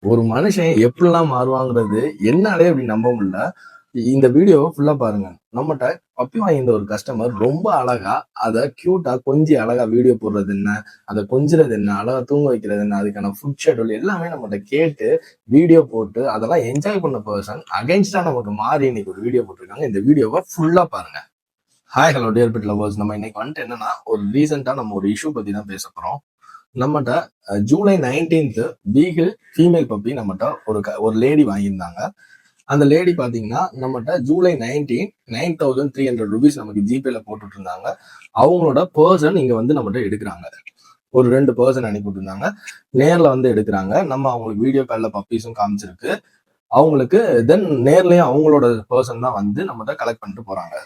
ஒரு மனுஷன் எப்படிலாம் மாறுவாங்கிறது என்னாலே அப்படி நம்ப முடியல. இந்த வீடியோவை ஃபுல்லா பாருங்க. நம்மட்ட பப்பி வாங்கியிருந்த ஒரு கஸ்டமர் ரொம்ப அழகா அத கியூட்டா கொஞ்சி அழகா வீடியோ போடுறது என்ன, அத கொஞ்சுறது என்ன, அழகா தூங்க வைக்கிறது என்ன, அதுக்கான ஃபுட் ஷெட்யூல் எல்லாமே நம்மட்ட கேட்டு வீடியோ போட்டு அதெல்லாம் என்ஜாய் பண்ண பர்சன் அகைன்ஸ்டா நமக்கு மாறி இன்னைக்கு ஒரு வீடியோ போட்டிருக்காங்க. இந்த வீடியோவை ஃபுல்லா பாருங்க. Hi hello dear bed lovers. நம்ம இன்னைக்கு வந்துட்டு என்னன்னா ஒரு ரீசெண்டா நம்ம ஒரு இஷ்யூ பத்தி தான் பேச போறோம். நம்மகிட்ட July 19th beagle female puppy நம்மகிட்ட ஒரு லேடி வாங்கியிருந்தாங்க. அந்த லேடி பாத்தீங்கன்னா நம்மகிட்ட ஜூலை 19 9,300 நமக்கு ஜிபேல போட்டுட்டு இருந்தாங்க. அவங்களோட பர்சன் இங்க வந்து நம்மகிட்ட எடுக்கிறாங்க. ஒரு 2 பர்சன் அனுப்பிட்டு இருந்தாங்க. நேர்ல வந்து எடுக்கிறாங்க. நம்ம அவங்களுக்கு வீடியோ கால்ல பப்பீஸும் காமிச்சிருக்கு. அவங்களுக்கு தென் நேர்லயும் அவங்களோட பர்சன் தான் வந்து நம்மகிட்ட கலெக்ட் பண்ணிட்டு போறாங்க.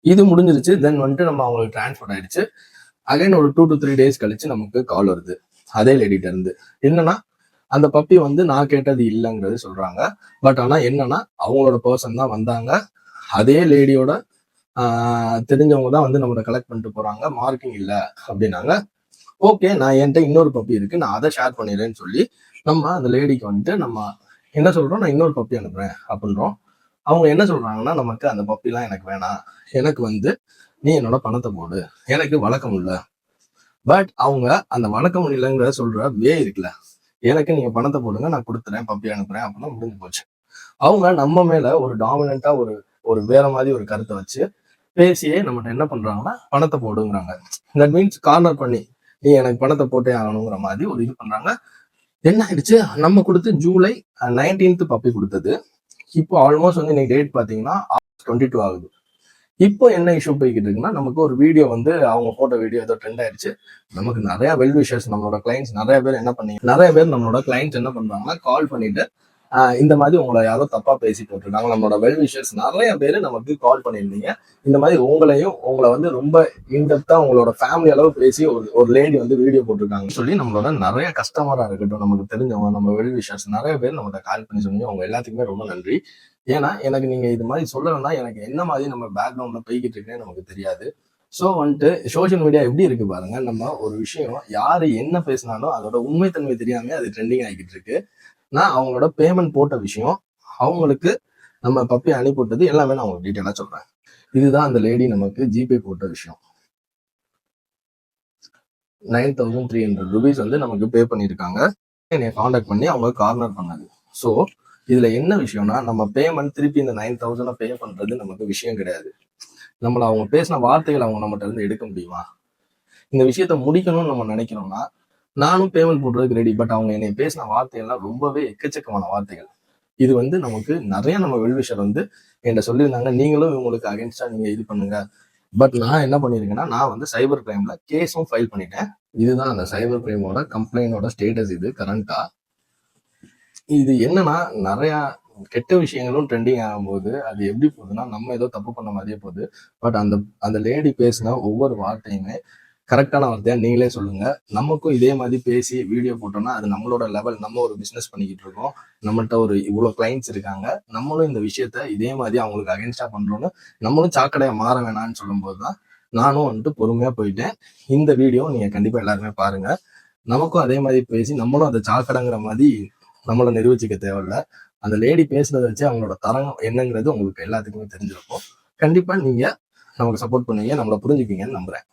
இது முடிஞ்சிருச்சு. தென் வந்துட்டு நம்ம அவங்களுக்கு டிரான்ஸ்பர் ஆயிடுச்சு. அகைன் ஒரு 2 to 3 days கழிச்சு நமக்கு கால் வருது அதே லேடிட்ட இருந்து. என்னன்னா அந்த பப்பி வந்து நான் கேட்டது இல்லைங்கிறது சொல்றாங்க. பட் ஆனா என்னன்னா அவங்களோட பர்சன் தான் வந்தாங்க. அதே லேடியோட தெரிஞ்சவங்க தான் வந்து நம்மளை கலெக்ட் பண்ணிட்டு போறாங்க. மார்க்கிங் இல்லை அப்படின்னாங்க. ஓகே, நான் என்கிட்ட இன்னொரு பப்பி இருக்கு, நான் அதை ஷேர் பண்ணிடுறேன்னு சொல்லி நம்ம அந்த லேடிக்கு வந்துட்டு நம்ம என்ன சொல்றோம், நான் இன்னொரு பப்பி அனுப்புறேன் அப்படின்றோம். அவங்க என்ன சொல்றாங்கன்னா, நமக்கு அந்த பப்பிலாம் எனக்கு வேணாம், எனக்கு வந்து நீ என்னோட பணத்தை போடு, எனக்கு வழக்கம் இல்லை. பட் அவங்க அந்த வழக்கம் இல்லைங்கிற சொல்ற வே இருக்குல்ல, எனக்கு நீங்க பணத்தை போடுங்க, நான் கொடுத்துறேன், பப்பி அனுப்புறேன் அப்படின்னா முடிஞ்சு போச்சு. அவங்க நம்ம மேல ஒரு டாமினண்டா ஒரு வேற மாதிரி ஒரு கருத்தை வச்சு பேசியே நம்மகிட்ட என்ன பண்றாங்கன்னா பணத்தை போடுங்கிறாங்க. தட் மீன்ஸ் கார்னர் பண்ணி நீ எனக்கு பணத்தை போட்டே ஆகணுங்கிற மாதிரி ஒரு இது பண்றாங்க. என்ன ஆயிடுச்சு, நம்ம கொடுத்து ஜூலை 19th பப்பி கொடுத்தது இப்போ ஆல்மோஸ்ட் வந்து இன்னைக்கு டேட் பாத்தீங்கன்னா August 22 ஆகுது. இப்போ என்ன இஷ்யூ போய்கிட்டு இருக்குன்னா, நமக்கு ஒரு வீடியோ வந்து அவங்க போட்டோ வீடியோ ஏதோ ட்ரெண்ட் ஆயிடுச்சு. நமக்கு நிறைய வெல் விஷர்ஸ், நம்மளோட கிளைண்ட்ஸ் நிறைய பேர் நம்மளோட கிளைண்ட்ஸ் என்ன பண்றாங்கன்னா கால் பண்ணிட்டு இந்த மாதிரி உங்களை யாரோ தப்பா பேசி போட்டிருக்காங்க. நம்மளோட வெல் விஷர்ஸ் நிறைய பேர் நமக்கு கால் பண்ணியிருந்தீங்க. இந்த மாதிரி உங்களை வந்து ரொம்ப இன்டெப்தா உங்களோட ஃபேமிலி அளவு பேசி ஒரு லேடி வந்து வீடியோ போட்டிருக்காங்கன்னு சொல்லி நம்மளோட நிறைய கஸ்டமரா இருக்கட்டும், நமக்கு தெரிஞ்சவங்க, நம்ம வெல் விஷர்ஸ் நிறைய பேர் நம்மகிட்ட கால் பண்ணி சொன்னீங்க. அவங்க எல்லாத்துக்குமே ரொம்ப நன்றி. ஏன்னா எனக்கு நீங்க இது மாதிரி சொல்லணும்னா எனக்கு என்ன மாதிரி நம்ம பேக்ரவுண்ட்ல போய்கிட்டு இருக்குன்னு நமக்கு தெரியாது. ஸோ வந்துட்டு சோஷியல் மீடியா எப்படி இருக்கு பாருங்க. நம்ம ஒரு விஷயம் யாரு என்ன பேசினாலும் அதோட உண்மைத்தன்மை தெரியாம அது ட்ரெண்டிங் ஆகிட்டு இருக்கு. நான் அவங்களோட பேமெண்ட் போட்ட விஷயம், அவங்களுக்கு நம்ம பப்பி அனுப்பிவிட்டது எல்லாமே நான் உங்களுக்கு டீட்டெயிலா சொல்றேன். இதுதான் அந்த லேடி நமக்கு ஜிபே போட்ட விஷயம். 9,300 வந்து நமக்கு பே பண்ணியிருக்காங்க. என்னை காண்டாக்ட் பண்ணி அவங்க கார்னர் பண்ணது. ஸோ இதுல என்ன விஷயம்னா, நம்ம பேமெண்ட் திருப்பி இந்த 9,000 பே பண்றது நமக்கு விஷயம் கிடையாது. நம்மள அவங்க பேசின வார்த்தைகள் அவங்க நம்மகிட்ட இருந்து எடுக்க முடியுமா? இந்த விஷயத்த முடிக்கணும்னு நம்ம நினைக்கிறோம்னா நானும் பேமெண்ட் போடுறதுக்கு ரெடி. பட் அவங்க என்னை பேசின வார்த்தைகள்லாம் ரொம்பவே எக்கச்சக்கமான வார்த்தைகள். இது வந்து நமக்கு நிறைய நம்ம வெல்விஷர் வந்து என்கிட்ட சொல்லியிருந்தாங்க, நீங்களும் இவங்களுக்கு அகேன்ஸ்டா நீங்க இது பண்ணுங்க. பட் நான் என்ன பண்ணிருக்கேன்னா, நான் வந்து சைபர் கிரைம்ல கேஸும் ஃபைல் பண்ணிட்டேன். இதுதான் அந்த சைபர் கிரைமோட கம்ப்ளைண்டோட ஸ்டேட்டஸ். இது கரண்டா இது என்னன்னா, நிறைய கெட்ட விஷயங்களும் ட்ரெண்டிங் ஆகும்போது அது எப்படி போகுதுன்னா, நம்ம ஏதோ தப்பு பண்ண மாதிரியே போகுது. பட் அந்த லேடி பேசின ஒவ்வொரு வார்த்தையுமே கரெக்டான வார்த்தையா நீங்களே சொல்லுங்க. நமக்கும் இதே மாதிரி பேசி வீடியோ போட்டோம்னா அது நம்மளோட லெவல். நம்ம ஒரு பிசினஸ் பண்ணிக்கிட்டு இருக்கோம், நம்மள்ட்ட ஒரு இவ்வளவு கிளைண்ட்ஸ் இருக்காங்க, நம்மளும் இந்த விஷயத்த இதே மாதிரி அவங்களுக்கு அகேன்ஸ்டா பண்றோம்னு நம்மளும் சாக்கடையா மாற வேணாம்னு சொல்லும் போதுதான் நானும் வந்துட்டு பொறுமையா போயிட்டேன். இந்த வீடியோ நீங்க கண்டிப்பா எல்லாருமே பாருங்க. நமக்கும் அதே மாதிரி பேசி நம்மளும் அதை சாக்கடைங்கிற மாதிரி நம்மளை நிரூபிச்சுக்க தேவையில்ல. அந்த லேடி பேசுறதை வச்சு அவங்களோட தரம் என்னங்கிறது உங்களுக்கு எல்லாத்துக்குமே தெரிஞ்சிருக்கும். கண்டிப்பா நீங்க நமக்கு சப்போர்ட் பண்ணுவீங்க, நம்மளை புரிஞ்சுப்பீங்கன்னு நம்புறேன்.